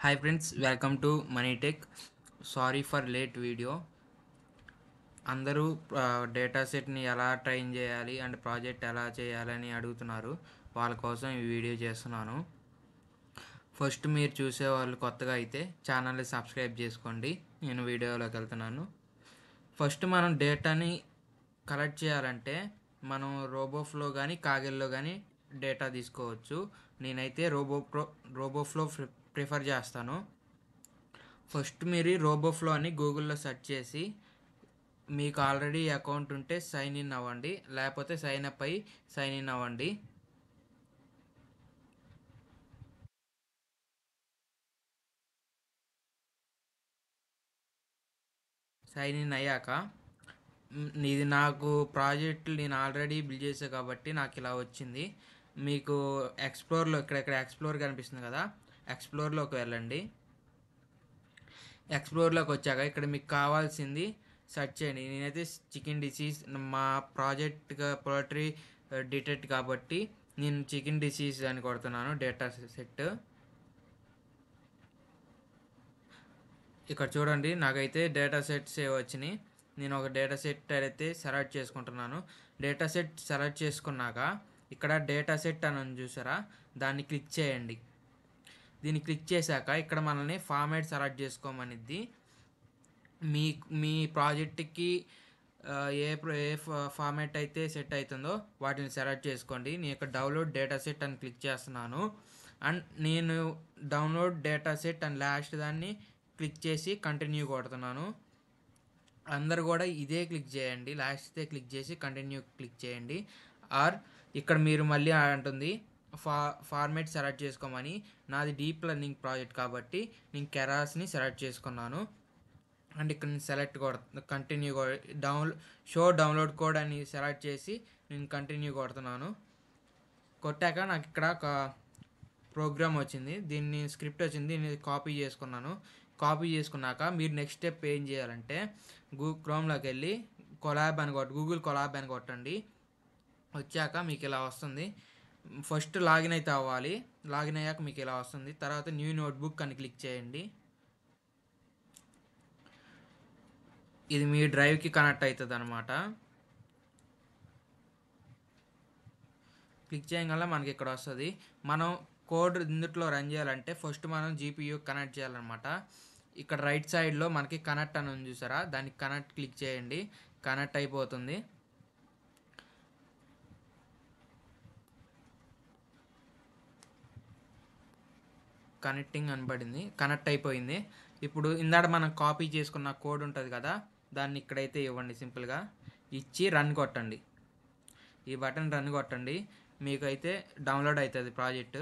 Hi friends, welcome to Money Tech. Sorry for late video. అందరూ data సెట్ని ఎలా train చేయాలి అండ్ ప్రాజెక్ట్ ఎలా చేయాలని అడుగుతున్నారు. వాళ్ళ కోసం ఈ వీడియో చేస్తున్నాను. ఫస్ట్ మీరు చూసేవాళ్ళు కొత్తగా అయితే ఛానల్ని సబ్స్క్రైబ్ చేసుకోండి. నేను వీడియోలోకి వెళ్తున్నాను. ఫస్ట్ మనం డేటాని కలెక్ట్ చేయాలంటే మనం రోబోఫ్లో కానీ కాగెల్లో కానీ డేటా తీసుకోవచ్చు. నేనైతే రోబోఫ్లో ప్రిఫర్ చేస్తాను. ఫస్ట్ మీరు రోబోఫ్లో అని గూగుల్లో సెర్చ్ చేసి మీకు ఆల్రెడీ అకౌంట్ ఉంటే సైన్ ఇన్ అవ్వండి, లేకపోతే సైన్ అప్ అయ్యి సైన్ ఇన్ అవ్వండి. సైన్ ఇన్ అయ్యాక ఇది నాకు ప్రాజెక్టులు నేను ఆల్రెడీ బిల్డ్ చేసాను కాబట్టి నాకు ఇలా వచ్చింది. మీకు ఎక్స్ప్లోర్లో ఇక్కడ ఎక్స్ప్లోర్ కనిపిస్తుంది కదా, ఎక్స్ప్లోర్లోకి వెళ్ళండి. ఎక్స్ప్లోర్లోకి వచ్చాక ఇక్కడ మీకు కావాల్సింది సెర్చ్ చేయండి. నేనైతే చికెన్ డిసీజ్ మా ప్రాజెక్ట్గా పోల్ట్రీ డిటెక్ట్ కాబట్టి నేను చికెన్ డిసీజ్ అని కొడుతున్నాను. డేటా సెట్ ఇక్కడ చూడండి, నాకైతే డేటా సెట్స్ వచ్చినాయి. నేను ఒక డేటా సెట్ అయితే సెలెక్ట్ చేసుకుంటున్నాను. డేటా సెట్ సెలెక్ట్ చేసుకున్నాక ఇక్కడ డేటా సెట్ అని చూసారా, దాన్ని క్లిక్ చేయండి. దీన్ని క్లిక్ చేశాక ఇక్కడ మనల్ని ఫార్మాట్ సెలెక్ట్ చేసుకోమనిద్ది. మీ ప్రాజెక్ట్కి ఏ ఫార్మాట్ అయితే సెట్ అవుతుందో వాటిని సెలెక్ట్ చేసుకోండి. నేను ఇక్కడ డౌన్లోడ్ డేటా సెట్ అని క్లిక్ చేస్తున్నాను. అండ్ నేను download data set and last దాన్ని క్లిక్ చేసి కంటిన్యూ కొడుతున్నాను. అందరు కూడా ఇదే క్లిక్ చేయండి, లాస్ట్దే క్లిక్ చేసి కంటిన్యూ క్లిక్ చేయండి. ఆర్ ఇక్కడ మీరు మళ్ళీ అంటుంది ఫార్మాట్ సెలెక్ట్ చేసుకోమని. నాది డీప్ లెర్నింగ్ ప్రాజెక్ట్ కాబట్టి నేను కెరాస్ని సెలెక్ట్ చేసుకున్నాను. అండ్ ఇక్కడ నేను select continue show download code అని సెలెక్ట్ చేసి నేను కంటిన్యూ కొడుతున్నాను. కొట్టాక నాకు ఇక్కడ ఒక ప్రోగ్రామ్ వచ్చింది, దీన్ని స్క్రిప్ట్ వచ్చింది, దీన్ని కాపీ చేసుకున్నాను. కాపీ చేసుకున్నాక మీరు నెక్స్ట్ స్టెప్ ఏం చేయాలంటే క్రోమ్లోకి వెళ్ళి గూగుల్ కొలాబ్ అని కొట్టండి. వచ్చాక మీకు ఇలా వస్తుంది. ఫస్ట్ లాగిన్ అయితే అవ్వాలి. లాగిన్ అయ్యాక మీకు ఇలా వస్తుంది. తర్వాత న్యూ నోట్బుక్ అని క్లిక్ చేయండి. ఇది మీ డ్రైవ్కి కనెక్ట్ అవుతుంది అనమాట. క్లిక్ చేయగల మనకి ఇక్కడ వస్తుంది. మనం కోడ్ ఇందులో రన్ చేయాలంటే ఫస్ట్ మనం జీపీయూ కనెక్ట్ చేయాలన్నమాట. ఇక్కడ రైట్ సైడ్లో మనకి కనెక్ట్ అని ఉంది చూసారా, దానికి కనెక్ట్ క్లిక్ చేయండి. కనెక్ట్ అయిపోతుంది. కనెక్టింగ్ అనబడింది, కనెక్ట్ అయిపోయింది. ఇప్పుడు ఇందాక మనం కాపీ చేసుకున్న కోడ్ ఉంటుంది కదా, దాన్ని ఇక్కడైతే ఇవ్వండి. సింపుల్గా ఇచ్చి రన్ కొట్టండి. ఈ బటన్ రన్ కొట్టండి, మీకైతే డౌన్లోడ్ అవుతుంది ప్రాజెక్ట్.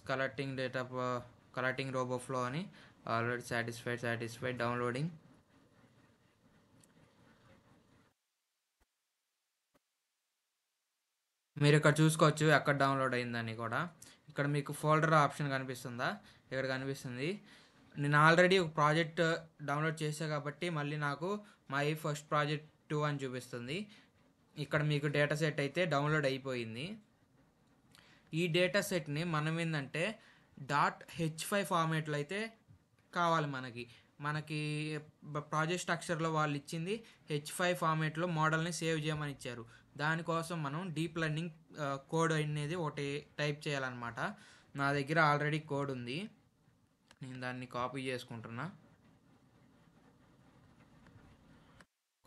కలెక్టింగ్ డేటా కలెక్టింగ్ రోబోఫ్లో అని ఆల్రెడీ సాటిస్ఫైడ్ డౌన్లోడింగ్. మీరు ఇక్కడ చూసుకోవచ్చు ఎక్కడ డౌన్లోడ్ అయిందని కూడా. ఇక్కడ మీకు ఫోల్డర్ ఆప్షన్ కనిపిస్తుందా, ఇక్కడ కనిపిస్తుంది. నేను ఆల్రెడీ ఒక ప్రాజెక్ట్ డౌన్లోడ్ చేసా కాబట్టి మళ్ళీ నాకు మై ఫస్ట్ ప్రాజెక్ట్ 2 అని చూపిస్తుంది. ఇక్కడ మీకు డేటా సెట్ అయితే డౌన్లోడ్ అయిపోయింది. ఈ డేటా సెట్ని మనం ఏంటంటే .h5 ఫార్మేట్లో అయితే కావాలి. మనకి ప్రాజెక్ట్ స్ట్రక్చర్లో వాళ్ళు ఇచ్చింది H5 ఫార్మేట్లో మోడల్ని సేవ్ చేయమని ఇచ్చారు. దానికోసం మనం డీప్ లెర్నింగ్ కోడ్ అనేది ఒకటి టైప్ చేయాలన్నమాట. నా దగ్గర ఆల్రెడీ కోడ్ ఉంది, నేను దాన్ని కాపీ చేసుకుంటున్నా.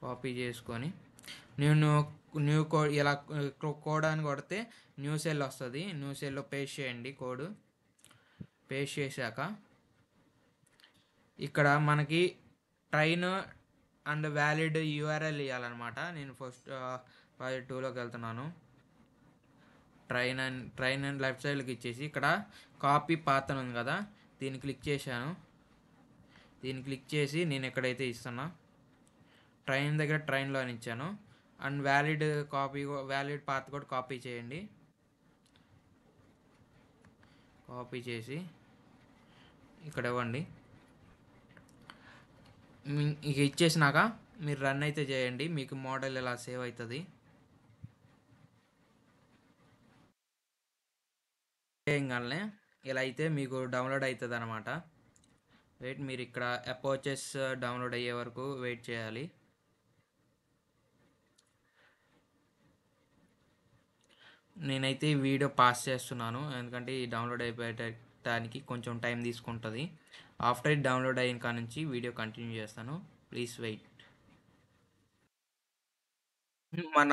కాపీ చేసుకొని నేను న్యూ కోడ్ ఇలా కోడ్ అని కొడితే న్యూ సెల్ వస్తుంది. న్యూ సెల్లో పేస్ట్ చేయండి కోడ్. పేస్ట్ చేశాక ఇక్కడ మనకి ట్రైన్ అండ్ వ్యాలిడ్ యూఆర్ఎల్ ఇవ్వాలన్నమాట. నేను ఫస్ట్ ప్రాజెక్ట్ 2లోకి వెళ్తున్నాను. ట్రైన్ అండ్ లెఫ్ట్ సైడ్కి ఇచ్చేసి ఇక్కడ కాపీ పాత్ అని ఉంది కదా, దీన్ని క్లిక్ చేశాను. దీన్ని క్లిక్ చేసి నేను ఎక్కడైతే ఇస్తున్నా ట్రైన్ దగ్గర ట్రైన్లో అని ఇచ్చాను. అండ్ వ్యాలిడ్ పాత్ కూడా కాపీ చేయండి. కాపీ చేసి ఇక్కడ ఇవ్వండి. ఇక ఇచ్చేసినాక మీరు రన్ అయితే చేయండి, మీకు మోడల్ ఇలా సేవ్ అవుతుంది. చేయగానే ఇలా అయితే మీకు డౌన్లోడ్ అవుతుంది అనమాట. వెయిట్, మీరు ఇక్కడ అపోచెస్ డౌన్లోడ్ అయ్యే వరకు వెయిట్ చేయాలి. నేనైతే ఈ వీడియో పాస్ చేస్తున్నాను ఎందుకంటే ఈ డౌన్లోడ్ అయిపోయటానికి కొంచెం టైం తీసుకుంటుంది. ఆఫ్టర్ ఇట్ డౌన్లోడ్ అయిన కాడ నుంచి వీడియో కంటిన్యూ చేస్తాను. Please wait. మన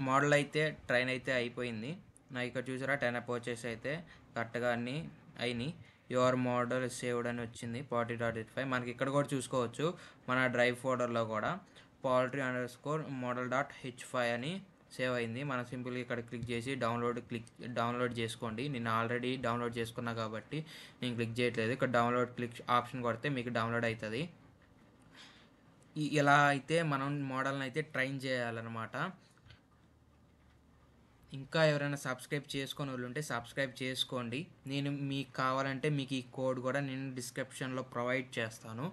మోడల్ అయితే ట్రైన్ అయితే అయిపోయింది. నాకు ఇక్కడ చూసారా 10 అపోచెస్ అయితే కరెక్ట్గా అన్నీ అయినాయి. యువర్ మోడల్ సేవ్డ్ అని వచ్చింది 40.85. మనకి ఇక్కడ కూడా చూసుకోవచ్చు మన డ్రైవ్ ఫోల్డర్లో కూడా poultry_model.h5 అని సేవ్ అయింది. మనం సింపుల్గా ఇక్కడ క్లిక్ చేసి డౌన్లోడ్ చేసుకోండి. నేను ఆల్రెడీ డౌన్లోడ్ చేసుకున్నా కాబట్టి నేను క్లిక్ చేయట్లేదు. ఇక్కడ డౌన్లోడ్ క్లిక్ ఆప్షన్ కొడితే మీకు డౌన్లోడ్ అవుతుంది. ఇలా అయితే మనం మోడల్ని అయితే ట్రైన్ చేయాలన్నమాట. ఇంకా ఎవరైనా సబ్స్క్రైబ్ చేసుకొని వాళ్ళు ఉంటే సబ్స్క్రైబ్ చేసుకోండి. నేను మీకు కావాలంటే మీకు ఈ కోడ్ కూడా నేను డిస్క్రిప్షన్లో ప్రొవైడ్ చేస్తాను.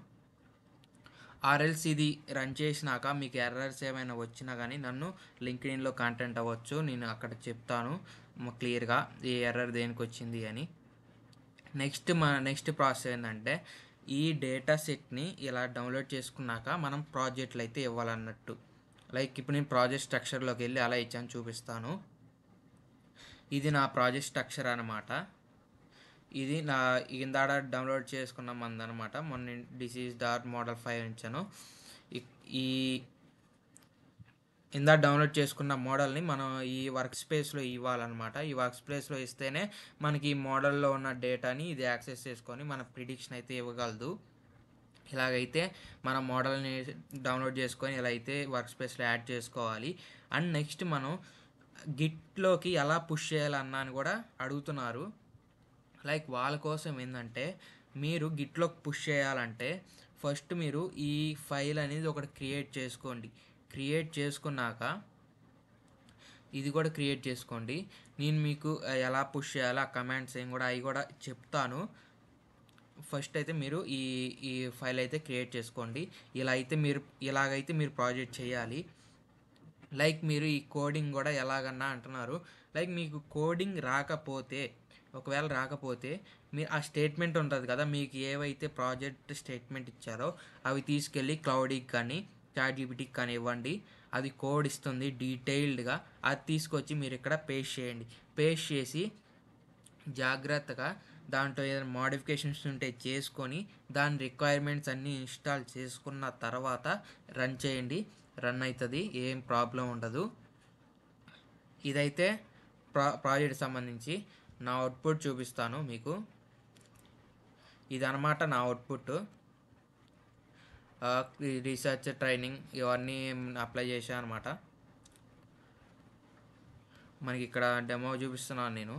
ఆర్ఎల్స్ ఇది రన్ చేసినాక మీకు ఎర్రర్స్ ఏమైనా వచ్చినా కానీ నన్ను లింక్డ్ఇన్లో కాంటాక్ట్ అవ్వచ్చు. నేను అక్కడ చెప్తాను క్లియర్గా ఈ ఎర్రర్ దేనికి వచ్చింది అని. నెక్స్ట్ ప్రాసెస్ ఏంటంటే ఈ డేటా సెట్ని ఇలా డౌన్లోడ్ చేసుకున్నాక మనం ప్రాజెక్టులు అయితే ఇవ్వాలన్నట్టు. లైక్ ఇప్పుడు నేను ప్రాజెక్ట్ స్ట్రక్చర్లోకి వెళ్ళి అలా ఇచ్చాను చూపిస్తాను. ఇది నా ప్రాజెక్ట్ స్ట్రక్చర్ అనమాట. ఇది నా ఇందాడ డౌన్లోడ్ చేసుకున్న మందనమాట. మొన్న disease.model5 ఇచ్చాను. ఈ ఇందా డౌన్లోడ్ చేసుకున్న మోడల్ని మనం ఈ వర్క్ స్పేస్లో ఇవ్వాలన్నమాట. ఈ వర్క్ స్పేస్లో ఇస్తేనే మనకి ఈ మోడల్లో ఉన్న డేటాని ఇది యాక్సెస్ చేసుకొని మన ప్రిడిక్షన్ అయితే ఇవ్వగలదు. ఇలాగైతే మన మోడల్ని డౌన్లోడ్ చేసుకొని ఇలా అయితే వర్క్ స్పేస్లో యాడ్ చేసుకోవాలి. అండ్ నెక్స్ట్ మనం గిట్లోకి ఎలా పుష్ చేయాలన్నా అని కూడా అడుగుతున్నారు. లైక్ వాళ్ళ కోసం ఏంటంటే మీరు గిట్లోకి పుష్ చేయాలంటే ఫస్ట్ మీరు ఈ ఫైల్ అనేది ఒకటి క్రియేట్ చేసుకోండి. క్రియేట్ చేసుకున్నాక ఇది కూడా క్రియేట్ చేసుకోండి. నేను మీకు ఎలా పుష్ చేయాలో ఆ కమాండ్స్ ఏం కూడా అవి కూడా చెప్తాను. ఫస్ట్ అయితే మీరు ఈ ఫైల్ అయితే క్రియేట్ చేసుకోండి. ఇలాగైతే మీరు ప్రాజెక్ట్ చేయాలి. లైక్ మీరు ఈ కోడింగ్ కూడా ఎలాగన్నా అంటున్నారు. లైక్ మీకు కోడింగ్ ఒకవేళ రాకపోతే మీరు ఆ స్టేట్మెంట్ ఉంటుంది కదా, మీకు ఏవైతే ప్రాజెక్ట్ స్టేట్మెంట్ ఇచ్చారో అవి తీసుకెళ్ళి క్లౌడీకి కానీ చాట్‌జీపీటీకి కానీ ఇవ్వండి. అది కోడ్ ఇస్తుంది డీటెయిల్డ్గా. అది తీసుకొచ్చి మీరు ఇక్కడ పేస్ట్ చేయండి. పేస్ట్ చేసి జాగ్రత్తగా దాంట్లో ఏదైనా మోడిఫికేషన్స్ ఉంటే చేసుకొని దాని రిక్వైర్మెంట్స్ అన్నీ ఇన్స్టాల్ చేసుకున్న తర్వాత రన్ చేయండి. రన్ అవుతుంది, ఏం ప్రాబ్లం ఉండదు. ఇదైతే ప్రాజెక్ట్ సంబంధించి నా అవుట్పుట్ చూపిస్తాను మీకు. ఇదనమాట నా అవుట్పుట్. రీసెర్చ్ ట్రైనింగ్ ఇవన్నీ అప్లై చేశాను అనమాట. మనకి ఇక్కడ డెమో చూపిస్తున్నాను నేను.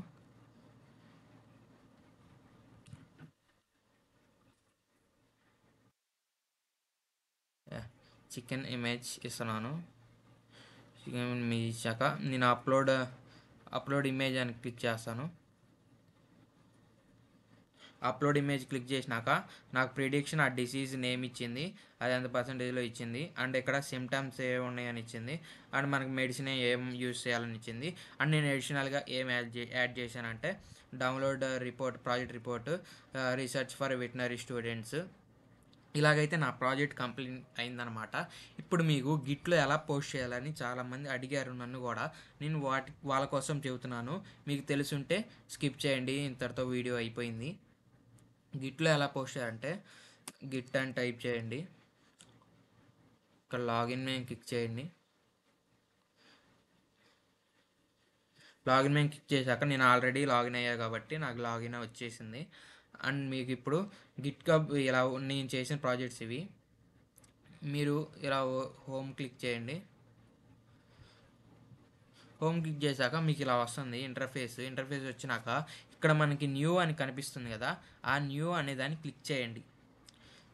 చికెన్ ఇమేజ్ ఇస్తున్నాను. చికెన్ ఇమేజ్ ఇచ్చాక నేను అప్లోడ్ ఇమేజ్ అని క్లిక్ చేస్తాను. అప్లోడ్ ఇమేజ్ క్లిక్ చేసినాక నాకు ప్రిడిక్షన్ ఆ డిసీజ్ నేమ్ ఇచ్చింది, అది ఎంత పర్సెంటేజ్లో ఇచ్చింది. అండ్ ఇక్కడ సిమ్టమ్స్ ఏమి ఉన్నాయని ఇచ్చింది. అండ్ మనకి మెడిసిన్ ఏం యూజ్ చేయాలని ఇచ్చింది. అండ్ నేను అడిషనల్గా ఏం యాడ్ చేశానంటే download report, project report, research for veterinary students. ఇలాగైతే నా ప్రాజెక్ట్ కంప్లీట్ అయిందనమాట. ఇప్పుడు మీకు గిట్లో ఎలా పోస్ట్ చేయాలని చాలామంది అడిగారు నన్ను కూడా. నేను వాళ్ళ కోసం చెబుతున్నాను. మీకు తెలుసుంటే స్కిప్ చేయండి, ఇంతటితో వీడియో అయిపోయింది. గిట్లో ఎలా పోస్ట్ చేయాలంటే గిట్ అని టైప్ చేయండి. ఇక్కడ లాగిన్ మీద క్లిక్ చేయండి. లాగిన్ మీద క్లిక్ చేశాక నేను ఆల్రెడీ లాగిన్ అయ్యా కాబట్టి నాకు లాగిన్ వచ్చేసింది. అండ్ మీకు ఇప్పుడు గిట్ హబ్ ఇలా నేను చేసిన ప్రాజెక్ట్స్ ఇవి. మీరు ఇలా హోమ్ క్లిక్ చేయండి. హోమ్ క్లిక్ చేశాక మీకు ఇలా వస్తుంది ఇంటర్ఫేస్ వచ్చినాక ఇక్కడ మనకి న్యూ అని కనిపిస్తుంది కదా, ఆ న్యూ అనే దాన్ని క్లిక్ చేయండి.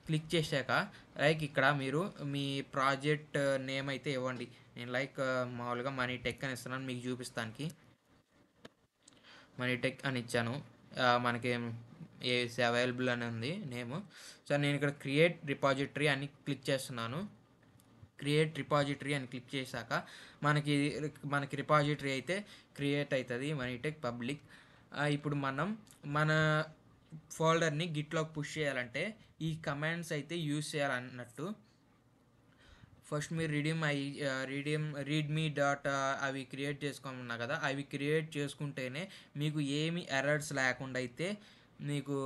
క్లిక్ చేశాక లైక్ ఇక్కడ మీరు మీ ప్రాజెక్ట్ నేమ్ అయితే ఇవ్వండి. నేను లైక్ మామూలుగా మనీటెక్ అని ఇస్తున్నాను మీకు చూపిస్తానికి. మనీటెక్ అని ఇచ్చాను. మనకి అవైలబుల్ అని ఉంది నేమ్. సో నేను ఇక్కడ క్రియేట్ రిపాజిటరీ అని క్లిక్ చేస్తున్నాను. క్రియేట్ రిపాజిటరీ అని క్లిక్ చేశాక మనకి రిపాజిటరీ అయితే క్రియేట్ అవుతుంది మనీటెక్ పబ్లిక్. ఇప్పుడు మనం మన ఫోల్డర్ని గిట్లోకి పుష్ చేయాలంటే ఈ కమాండ్స్ అయితే యూజ్ చేయాలన్నట్టు. ఫస్ట్ మీరు రీడ్మీ డాట్ అవి క్రియేట్ చేసుకున్నా కదా, అవి క్రియేట్ చేసుకుంటేనే మీకు ఏమి ఎర్రర్స్ లేకుండా అయితే మీకు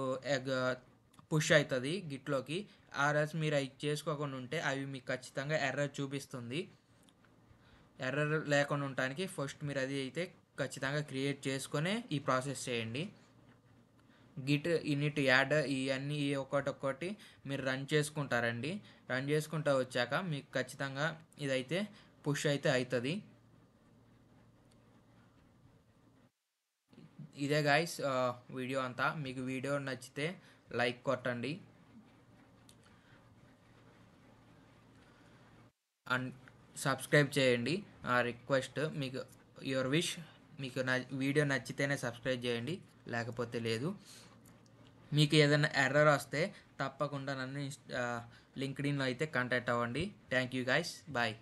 పుష్ అవుతుంది గిట్లోకి. ఆర్ఎల్స్ మీరు అవి చేసుకోకుండా ఉంటే అవి మీకు ఖచ్చితంగా ఎర్రర్ చూపిస్తుంది. ఎర్రర్ లేకుండా ఉండటానికి ఫస్ట్ మీరు అది అయితే ఖచ్చితంగా క్రియేట్ చేసుకొని ఈ ప్రాసెస్ చేయండి. గిట్ ఇనిట్ యాడ్ ఇవన్నీ ఒక్కొక్కటి మీరు రన్ చేసుకుంటారండి. రన్ చేసుకుంటూ వచ్చాక మీకు ఖచ్చితంగా ఇదైతే పుష్ అయితే అవుతుంది. ఇదే గాయ్స్ వీడియో అంతా. మీకు వీడియో నచ్చితే లైక్ కొట్టండి అండ్ సబ్స్క్రైబ్ చేయండి. రిక్వెస్ట్, మీకు యువర్ విష్. మీకు వీడియో నచ్చితేనే సబ్స్క్రైబ్ చేయండి, లేకపోతే లేదు. మీకు ఏదైనా ఎర్రర్ వస్తే తప్పకుండా నన్ను లింక్డ్ఇన్లో అయితే కాంటాక్ట్ అవ్వండి. Thank you guys, bye.